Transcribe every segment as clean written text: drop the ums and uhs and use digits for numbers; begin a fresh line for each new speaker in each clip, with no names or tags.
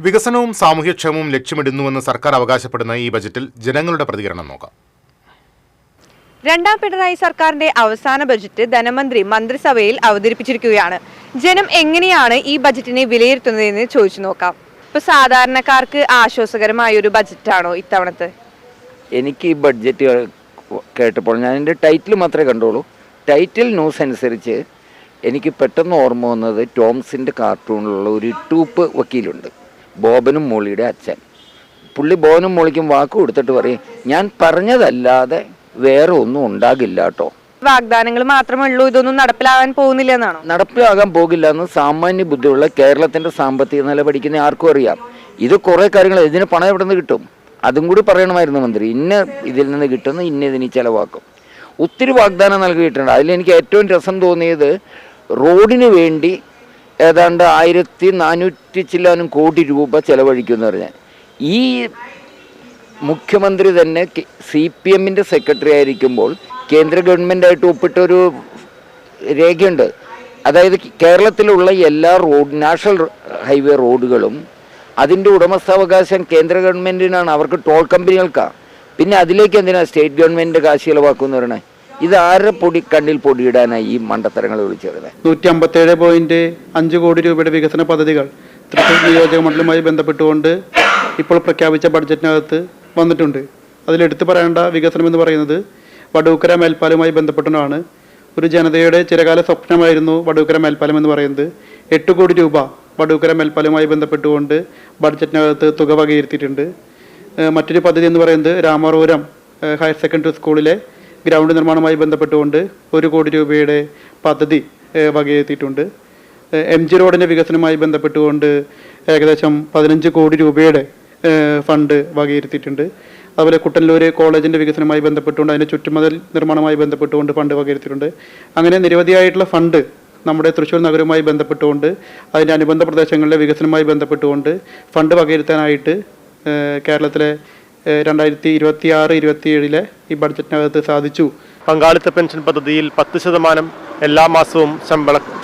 വികസനവും സാമൂഹ്യക്ഷേമവും ലക്ഷ്യമിടുന്നുവെന്ന് സർക്കാർ അവകാശപ്പെടുന്ന ഈ ബജറ്റിൽ ജനങ്ങളുടെ പ്രതികരണം നോക്കാം.
രണ്ടാം പിണറായി സർക്കാരിന്റെ അവസാന ബജറ്റ് ധനമന്ത്രി മന്ത്രിസഭയിൽ അവതരിപ്പിച്ചിരിക്കുകയാണ്. ജനം എങ്ങനെയാണ് ഈ ബജറ്റിനെ വിലയിരുത്തുന്നതെന്ന് ചോദിച്ചു നോക്കാം. ഇപ്പൊ സാധാരണക്കാർക്ക് ആശ്വാസകരമായ ഒരു ബജറ്റാണോ ഇത്തവണത്തെ?
എനിക്ക് ഈ ബഡ്ജറ്റ് കേട്ടപ്പോൾ ഞാൻ എൻ്റെ ടൈറ്റിൽ മാത്രമേ കണ്ടുള്ളൂ. ടൈറ്റിൽ ന്യൂസ് അനുസരിച്ച് എനിക്ക് പെട്ടെന്ന് ഓർമ്മ വന്നത് ടോംസിൻ്റെ കാർട്ടൂണിലുള്ള ഒരു ടൂപ്പ് വക്കീലുണ്ട്, ബോബനും മോളിയുടെ അച്ഛൻ. പുള്ളി ബോബനും മോളിക്കും വാക്ക് കൊടുത്തിട്ട് പറയും, ഞാൻ പറഞ്ഞതല്ലാതെ വേറെ ഒന്നും ഉണ്ടാകില്ല കേട്ടോ.
വാഗ്ദാനങ്ങൾ മാത്രമേ ഉള്ളൂ, ഇതൊന്നും നടപ്പിലാകാൻ പോകുന്നില്ല എന്നാണോ?
നടപ്പിലാകാൻ പോകില്ല എന്ന് സാമാന്യ ബുദ്ധിയുള്ള കേരളത്തിൻ്റെ സാമ്പത്തിക നില പഠിക്കുന്ന ആർക്കും അറിയാം. ഇത് കുറേ കാര്യങ്ങൾ, ഇതിന് പണം എവിടെ നിന്ന് കിട്ടും അതും കൂടി പറയണമായിരുന്നു മന്ത്രി. ഇന്ന ഇതിൽ നിന്ന് കിട്ടുന്ന ഇന്ന ഇതിന് ചിലവാക്കും. ഒത്തിരി വാഗ്ദാനം നൽകിയിട്ടുണ്ട്. അതിലെനിക്ക് ഏറ്റവും രസം തോന്നിയത് റോഡിന് വേണ്ടി ഏതാണ്ട് 1400 ചില്ലാനും കോടി രൂപ ചെലവഴിക്കുമെന്ന് പറഞ്ഞാൽ, ഈ മുഖ്യമന്ത്രി തന്നെ CPM-ൻ്റെ സെക്രട്ടറി ആയിരിക്കുമ്പോൾ കേന്ദ്ര ഗവൺമെൻറ്റായിട്ട് ഒപ്പിട്ടൊരു രേഖയുണ്ട്. അതായത് കേരളത്തിലുള്ള എല്ലാ നാഷണൽ ഹൈവേ റോഡുകളും അതിൻ്റെ ഉടമസ്ഥാവകാശം കേന്ദ്ര ഗവൺമെൻറ്റിനാണ്, അവർക്ക് ടോൾ കമ്പനികൾക്കാണ്. പിന്നെ അതിലേക്ക് എന്തിനാണ് സ്റ്റേറ്റ് ഗവൺമെൻറ്റിൻ്റെ കാശ് ചിലവാക്കുമെന്ന് പറയണേ? ഇത് ആരുടെ കണ്ണിൽ പൊടിയിടാനായി ഈ മണ്ടത്തരങ്ങൾ വിളിച്ചത്?
157.5 കോടി രൂപയുടെ വികസന പദ്ധതികൾ തൃശ്ശൂർ നിയോജക മണ്ഡലവുമായി ബന്ധപ്പെട്ടുകൊണ്ട് ഇപ്പോൾ പ്രഖ്യാപിച്ച ബഡ്ജറ്റിനകത്ത് വന്നിട്ടുണ്ട്. അതിലെടുത്ത് പറയേണ്ട വികസനം എന്ന് പറയുന്നത് വടൂക്കര മേൽപ്പാലവുമായി ബന്ധപ്പെട്ടാണ്. ഒരു ജനതയുടെ ചിരകാല സ്വപ്നമായിരുന്നു വടൂക്കര മേൽപ്പാലം എന്ന് പറയുന്നത്. 8 കോടി രൂപ വടൂക്കര മേൽപ്പാലവുമായി ബന്ധപ്പെട്ടുകൊണ്ട് ബഡ്ജറ്റിനകത്ത് തുക വകയിരുത്തിയിട്ടുണ്ട്. മറ്റൊരു പദ്ധതി എന്ന് പറയുന്നത് രാമപുരം ഹയർ സെക്കൻഡറി സ്കൂളിലെ ഗ്രൗണ്ട് നിർമ്മാണവുമായി ബന്ധപ്പെട്ടുകൊണ്ട് 1 കോടി രൂപയുടെ പദ്ധതി വകയിരുത്തിയിട്ടുണ്ട്. MG റോഡിൻ്റെ വികസനവുമായി ബന്ധപ്പെട്ടുകൊണ്ട് ഏകദേശം 15 കോടി രൂപയുടെ ഫണ്ട് വകയിരുത്തിയിട്ടുണ്ട്. അതുപോലെ കുട്ടന്നൂർ കോളേജിൻ്റെ വികസനവുമായി ബന്ധപ്പെട്ടുകൊണ്ട് അതിൻ്റെ ചുറ്റുമതിൽ നിർമ്മാണവുമായി ബന്ധപ്പെട്ടുകൊണ്ട് ഫണ്ട് വകയിരുത്തിയിട്ടുണ്ട്. അങ്ങനെ നിരവധിയായിട്ടുള്ള ഫണ്ട് നമ്മുടെ തൃശ്ശൂർ നഗരവുമായി ബന്ധപ്പെട്ടുകൊണ്ട് അതിൻ്റെ അനുബന്ധ പ്രദേശങ്ങളിലെ വികസനവുമായി ബന്ധപ്പെട്ടുകൊണ്ട് ഫണ്ട് വകയിരുത്താനായിട്ട് കേരളത്തിലെ 2026-27 ഈ ബഡ്ജറ്റിനകത്ത് സാധിച്ചു.
പങ്കാളിത്ത പെൻഷൻ പദ്ധതിയിൽ 10% എല്ലാ മാസവും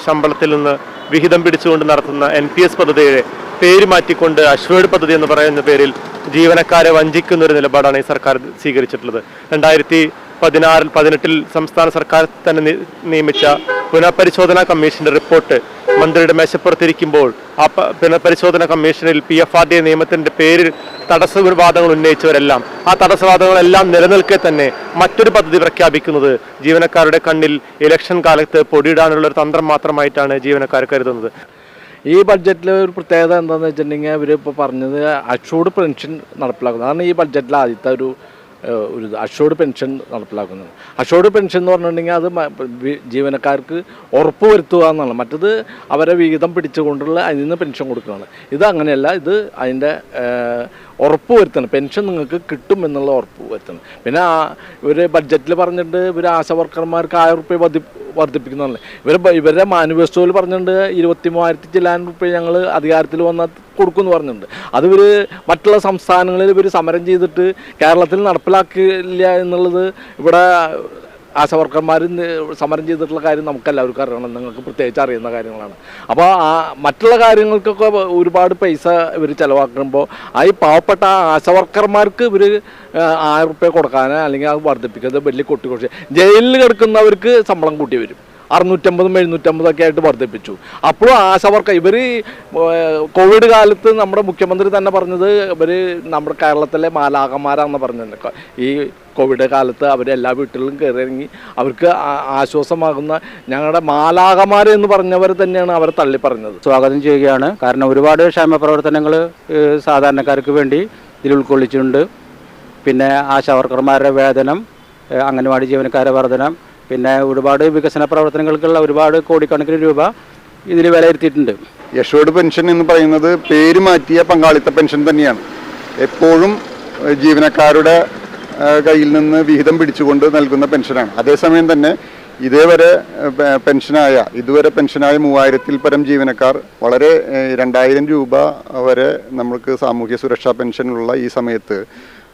ശമ്പളത്തിൽ നിന്ന് വിഹിതം പിടിച്ചുകൊണ്ട് നടത്തുന്ന NPS പദ്ധതിയുടെ പേര് മാറ്റിക്കൊണ്ട് അഷ്വേർഡ് പദ്ധതി എന്ന് പറയുന്ന പേരിൽ ജീവനക്കാരെ വഞ്ചിക്കുന്ന ഒരു നിലപാടാണ് ഈ സർക്കാർ സ്വീകരിച്ചിട്ടുള്ളത്. 2018 സംസ്ഥാന സർക്കാർ തന്നെ നിയമിച്ച പുനഃപരിശോധനാ കമ്മീഷന്റെ റിപ്പോർട്ട് മന്ത്രിയുടെ മേശപ്പുറത്തിരിക്കുമ്പോൾ ആ പുനഃപരിശോധനാ കമ്മീഷനിൽ PFRDA നിയമത്തിന്റെ പേരിൽ തടസ്സവാദങ്ങൾ ഉന്നയിച്ചവരെല്ലാം ആ തടസ്സവാദങ്ങളെല്ലാം നിലനിൽക്കെ തന്നെ മറ്റൊരു പദ്ധതി പ്രഖ്യാപിക്കുന്നത് ജീവനക്കാരുടെ കണ്ണിൽ ഇലക്ഷൻ കാലത്ത് പൊടിയിടാനുള്ള ഒരു തന്ത്രം മാത്രമായിട്ടാണ് ജീവനക്കാർ കരുതുന്നത്.
ഈ ബഡ്ജറ്റിലെ ഒരു പ്രത്യേകത എന്താണെന്ന് വെച്ചിട്ടുണ്ടെങ്കിൽ അവരിപ്പോൾ പറഞ്ഞത് അഷ്യൂർഡ് പെൻഷൻ നടപ്പിലാക്കുന്നത്. അതാണ് ഈ ബഡ്ജറ്റിലെ ആദ്യത്തെ ഒരു അഷ്യൂർഡ് പെൻഷൻ നടപ്പിലാക്കുന്നത്. അഷ്യൂർഡ് പെൻഷൻ എന്ന് പറഞ്ഞിട്ടുണ്ടെങ്കിൽ അത് ജീവനക്കാർക്ക് ഉറപ്പ് വരുത്തുക എന്നാണ്. മറ്റത് അവരെ വിഹിതം പിടിച്ചുകൊണ്ടുള്ള അതിൽ നിന്ന് പെൻഷൻ കൊടുക്കുകയാണ്. ഇത് അങ്ങനെയല്ല, ഇത് അതിൻ്റെ ഉറപ്പ് വരുത്തണം, പെൻഷൻ നിങ്ങൾക്ക് കിട്ടും എന്നുള്ള ഉറപ്പ് വരുത്തണം. പിന്നെ ഇവർ ബഡ്ജറ്റിൽ പറഞ്ഞിട്ട് ഇവർ ആശാ വർക്കർമാർക്ക് 1000 രൂപ വർദ്ധിപ്പിക്കുന്നതല്ലേ. ഇവരുടെ മാനിഫെസ്റ്റോയിൽ പറഞ്ഞിട്ടുണ്ട് 23,000 ചില്ലാൻ രൂപ ഞങ്ങൾ അധികാരത്തിൽ വന്നാൽ കൊടുക്കുമെന്ന് പറഞ്ഞിട്ടുണ്ട്. അത് ഇവർ മറ്റുള്ള സംസ്ഥാനങ്ങളിൽ ഇവർ സമരം ചെയ്തിട്ട് കേരളത്തിൽ നടപ്പിലാക്കില്ല എന്നുള്ളത് ഇവിടെ ആശാവർക്കർമാർ സമരം ചെയ്തിട്ടുള്ള കാര്യം നമുക്കെല്ലാവർക്കും അറിയണം, നിങ്ങൾക്ക് പ്രത്യേകിച്ച് അറിയുന്ന കാര്യങ്ങളാണ്. അപ്പോൾ മറ്റുള്ള കാര്യങ്ങൾക്കൊക്കെ ഒരുപാട് പൈസ ഇവർ ചിലവാക്കുമ്പോൾ ഈ പാവപ്പെട്ട ആശാവർക്കർമാർക്ക് ഇവർ 1000 രൂപ കൊടുക്കാൻ അല്ലെങ്കിൽ അത് വർദ്ധിപ്പിക്കുന്നത് വലിയ കൊട്ടിക്കൊടുത്ത് ജയിലിൽ കിടക്കുന്നവർക്ക് ശമ്പളം കൂട്ടി വരും. 650-750 ആയിട്ട് വർദ്ധിപ്പിച്ചു. അപ്പോഴും ആശാവർക്കർ ഇവർ കോവിഡ് കാലത്ത് നമ്മുടെ മുഖ്യമന്ത്രി തന്നെ പറഞ്ഞത് ഇവർ നമ്മുടെ കേരളത്തിലെ മാലാഖമാരാണെന്ന് പറഞ്ഞത്. ഈ കോവിഡ് കാലത്ത് അവരെല്ലാ വീട്ടിലും കയറിയിറങ്ങി അവർക്ക് ആശ്വാസമാകുന്ന ഞങ്ങളുടെ മാലാഖമാർ എന്ന് പറഞ്ഞവർ തന്നെയാണ് അവരെ തള്ളി പറഞ്ഞത്.
സ്വാഗതം ചെയ്യുകയാണ്. കാരണം ഒരുപാട് ക്ഷേമ പ്രവർത്തനങ്ങൾ സാധാരണക്കാർക്ക് വേണ്ടി ഇതിൽ ഉൾക്കൊള്ളിച്ചിട്ടുണ്ട്. പിന്നെ ആശാവർക്കർമാരുടെ വേതനം, അംഗൻവാടി ജീവനക്കാരുടെ വർധനം, പിന്നെ ഒരുപാട് വികസന പ്രവർത്തനങ്ങൾക്കുള്ള ഒരുപാട് കോടിക്കണക്കിന് രൂപ ഇതിൽ വിലയിരുത്തിയിട്ടുണ്ട്.
അഷ്വേർഡ് പെൻഷൻ എന്ന് പറയുന്നത് പേര് മാറ്റിയ പങ്കാളിത്ത പെൻഷൻ തന്നെയാണ്. എപ്പോഴും ജീവനക്കാരുടെ കയ്യിൽ നിന്ന് വിഹിതം പിടിച്ചുകൊണ്ട് നൽകുന്ന പെൻഷനാണ്. അതേസമയം തന്നെ ഇതുവരെ പെൻഷനായ 3000-ൽ പരം ജീവനക്കാർ വളരെ 2000 രൂപ വരെ നമുക്ക് സാമൂഹ്യ സുരക്ഷാ പെൻഷനുള്ള ഈ സമയത്ത്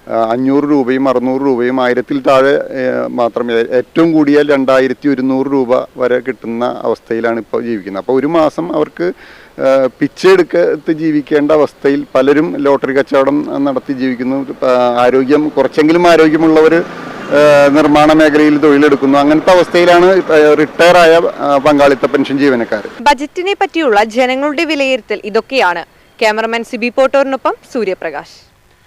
500 രൂപയും 600 രൂപയും 1000-ൽ താഴെ മാത്രമേ, ഏറ്റവും കൂടിയാൽ 2100 രൂപ വരെ കിട്ടുന്ന അവസ്ഥയിലാണ് ഇപ്പോൾ ജീവിക്കുന്നത്. അപ്പോൾ ഒരു മാസം അവർക്ക് പിച്ചെടുക്കത്ത് ജീവിക്കേണ്ട അവസ്ഥയിൽ പലരും ലോട്ടറി കച്ചവടം നടത്തി ജീവിക്കുന്നു. കുറച്ചെങ്കിലും ആരോഗ്യമുള്ളവർ നിർമ്മാണ മേഖലയിൽ തൊഴിലെടുക്കുന്നു. അങ്ങനത്തെ അവസ്ഥയിലാണ് റിട്ടയറായ പങ്കാളിത്ത പെൻഷൻ ജീവനക്കാർ.
ബജറ്റിനെ പറ്റിയുള്ള ജനങ്ങളുടെ വിലയിരുത്തൽ ഇതൊക്കെയാണ്. ക്യാമറമാൻ സിബി പോട്ടോറിനൊപ്പം സൂര്യപ്രകാശ്.